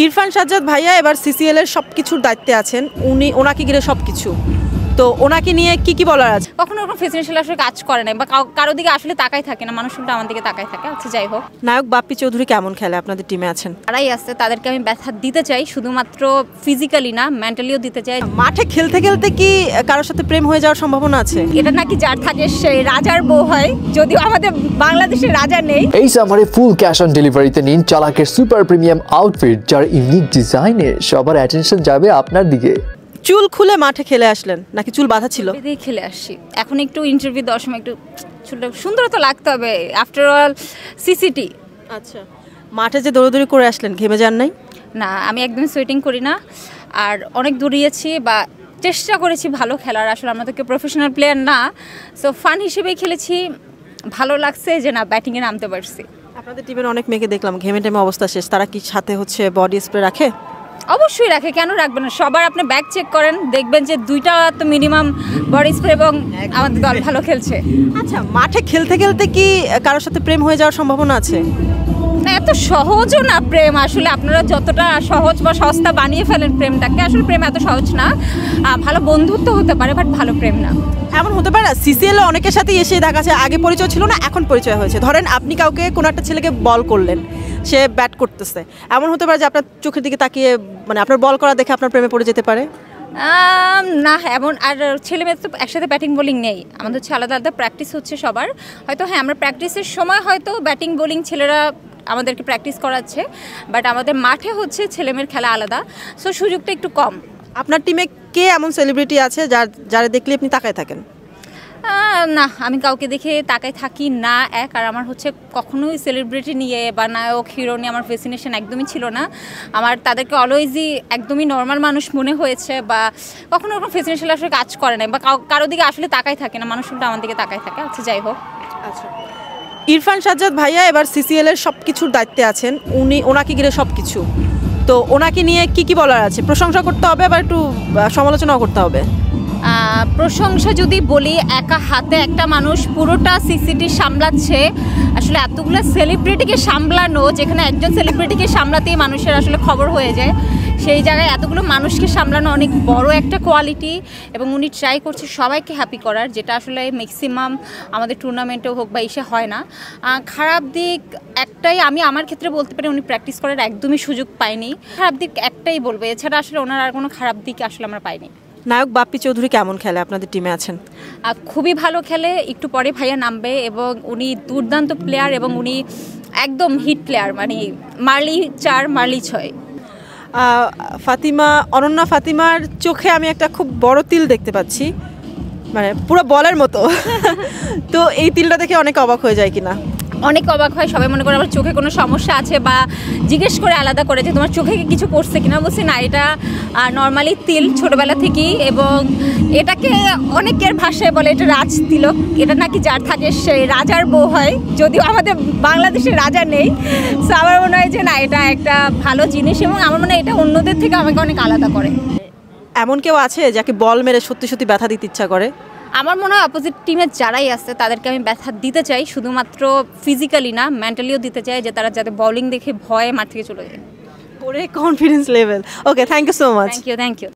ইরফান সাজ্জাদ ভাইয়া এবার সিসিএল এর সবকিছুর দায়িত্বে আছেন। ওনাকে ঘিরে সবকিছু। তো ওনাকে নিয়ে কি বলার আছে? কখনো ওরকম ফেসিলিটি আসলে কাজ করে না বা কারো দিকে আসলে তাকাই থাকে না, মানুষ উল্টো আমার দিকে তাকাই থাকে। আচ্ছা যাই হোক, নায়ক বাপ্পি চৌধুরী কেমন খেলে আপনাদের টিমে আছেন? তারাই আসছে, তাদেরকে আমি ব্যথা দিতে চাই, শুধুমাত্র ফিজিক্যালি না মেন্টালিও দিতে চাই। মাঠে খেলতে খেলতে কি কারোর সাথে প্রেম হয়ে যাওয়ার সম্ভাবনা আছে? এটা নাকি যার থাকে সেই রাজার বউ হয়, যদিও আমাদের বাংলাদেশে রাজা নেই। এই সামারে ফুল ক্যাশ অন ডেলিভারিতে নিন চালাকের সুপার প্রিমিয়াম আউটফিট, যার ইউনিক ডিজাইনে সবার অ্যাটেনশন যাবে আপনার দিকে। চুল খুলে মাঠে খেলে আসলেন নাকি চুল বাঁধা ছিল? দিয়ে খেলে আসছি। এখন একটু ইন্টারভিউ দেওয়ার সময় একটু চুলটা সুন্দর তো লাগতে হবে, আফটার অল সিসিটি। আচ্ছা, মাঠে যে দৌড়াদৌড়ি করে আসলেন ঘেমে যান নাই? না, আমি একদমই সোয়েটিং করি না, আর অনেক দৌড়িয়েছি বা চেষ্টা করেছি ভালো খেলার। আসলে আমরা তো কেউ প্রফেশনাল প্লেয়ার না, সো ফান হিসেবেই খেলেছি। ভালো লাগছে যে না ব্যাটিংয়ে নামতে পারছি। আপনাদের টিমের অনেক মেয়েকে দেখলাম ঘেমে টেমে অবস্থা শেষ, তারা কি সাথে বডি স্প্রে রাখে? অবশ্যই রাখে, কেন রাখবে না? সবার আপনি ব্যাগ চেক করেন, দেখবেন যে 2টা তো মিনিমাম বডি স্প্রে, এবং আমাদের দল ভালো খেলছে। আচ্ছা, মাঠে খেলতে খেলতে কি কারোর সাথে প্রেম হয়ে যাওয়ার সম্ভাবনা আছে? না, এত সহজও না প্রেম। আসলে আপনারা যতটা সহজ বা সস্তা বানিয়ে ফেলেন প্রেমটাকে, আসলে প্রেম এত সহজ না। ভালো বন্ধুত্ব হতে পারে, বাট ভালো প্রেম না। এমন হতে পারে না সিসিএল এ অনেকের সাথে এসে দেখা যাচ্ছে আগে পরিচয় ছিল না, এখন পরিচয় হয়েছে। ধরেন আপনি কাউকে কোনো একটা ছেলেকে বল করলেন, সে ব্যাট করতেছে, এমন হতে পারে যে আপনার চোখের দিকে তাকিয়ে মানে আপনার বল করা দেখে আপনার প্রেমে পড়ে যেতে পারে? না, এমন আর ছেলে মেয়ে তো একসাথে ব্যাটিং বোলিং নেই, আমাদের হচ্ছে আলাদা আলাদা প্র্যাকটিস হচ্ছে সবার। হয়তো হ্যাঁ, আমরা প্র্যাকটিসের সময় হয়তো ব্যাটিং বোলিং ছেলেরা আমাদেরকে প্র্যাকটিস করাচ্ছে, বাট আমাদের মাঠে হচ্ছে ছেলেমেয়ের খেলা আলাদা, সো সুযোগটা একটু কম। আপনার টিমে কে এমন সেলিব্রিটি আছে যারা দেখলে আপনি তাকায় থাকেন? না, আমি কাউকে দেখে তাকাই থাকি না। আর আমার হচ্ছে কখনোই সেলিব্রিটি নিয়ে বা নায়ক হিরো নিয়ে আমার ফ্যাসিনেশন একদমই ছিল না। আমার তাদেরকে অলওয়েজই একদমই নর্মাল মানুষ মনে হয়েছে, বা কখনো ওরকম ফ্যাসিনেশন আসলে কাজ করে না বা কারো দিকে আসলে তাকাই থাকে না, মানুষ উল্টো আমার দিকে তাকাই থাকে। আচ্ছা যাই হোক। আচ্ছা, ইরফান সাজ্জাদ ভাইয়া এবার সিসিএল এর সবকিছুর দায়িত্বে আছেন। ওনাকে ঘিরে সবকিছু। তো ওনাকে নিয়ে কি বলার আছে? প্রশংসা করতে হবে, আবার একটু সমালোচনাও করতে হবে। প্রশংসা যদি বলি, একা হাতে একটা মানুষ পুরোটা সিসিটি সামলাচ্ছে। আসলে এতগুলো সেলিব্রিটিকে সামলানো, যেখানে একজন সেলিব্রিটিকে সামলাতেই মানুষের আসলে খবর হয়ে যায়, সেই জায়গায় এতগুলো মানুষকে সামলানো অনেক বড় একটা কোয়ালিটি। এবং উনি ট্রাই করছে সবাইকে হ্যাপি করার, যেটা আসলে ম্যাক্সিমাম আমাদের টুর্নামেন্টেও হোক বা ইসে হয় না। খারাপ দিক একটাই, আমি আমার ক্ষেত্রে বলতে পারি, উনি প্র্যাকটিস করার একদমই সুযোগ পাইনি। খারাপ দিক একটাই বলবো, এছাড়া আসলে ওনার আর কোনো খারাপ দিক আসলে আমরা পাইনি। নায়ক বাপ্পি চৌধুরী কেমন খেলে আপনাদের টিমে আছেন? খুবই ভালো খেলে, একটু পরে ভাইয়া নামবে, এবং উনি দুর্দান্ত প্লেয়ার, এবং উনি একদম হিট প্লেয়ার, মানে মারলি 4 মারলি 6। অনন্যা ফাতিমার চোখে আমি একটা খুব বড় তিল দেখতে পাচ্ছি, মানে পুরো বলের মতো। তো এই তিলটা দেখে অনেকে অবাক হয়ে যায় কিনা? অনেক অবাক হয়, সবাই মনে করে আমার চোখে কোনো সমস্যা আছে, বা জিজ্ঞেস করে আলাদা করে যে তোমার চোখে কিছু পড়ছে কিনা। বলছি না, এটা নর্মালি তিল ছোটোবেলা থেকেই, এবং এটাকে অনেকের ভাষায় বলে এটা রাজ তিলক। এটা নাকি যার থাকে সেই রাজার বউ হয়, যদিও আমাদের বাংলাদেশে রাজা নেই। সো আমার মনে হয় যে না, এটা একটা ভালো জিনিস, এবং আমার মনে হয় এটা অন্যদের থেকে আমাকে অনেক আলাদা করে। এমন কেউ আছে যাকে বল মেরে সত্যি সত্যি ব্যথা দিতে ইচ্ছা করে? আমার মনে হয় অপোজিট টিমের যারাই আছে তাদেরকে আমি ব্যথা দিতে চাই, শুধুমাত্র ফিজিক্যালি না মেন্টালিও দিতে চাই, যে তারা যাতে বোলিং দেখে ভয়ে মাঠ থেকে চলে যায়। ওরে confidence level. Okay, thank you so much. Thank you.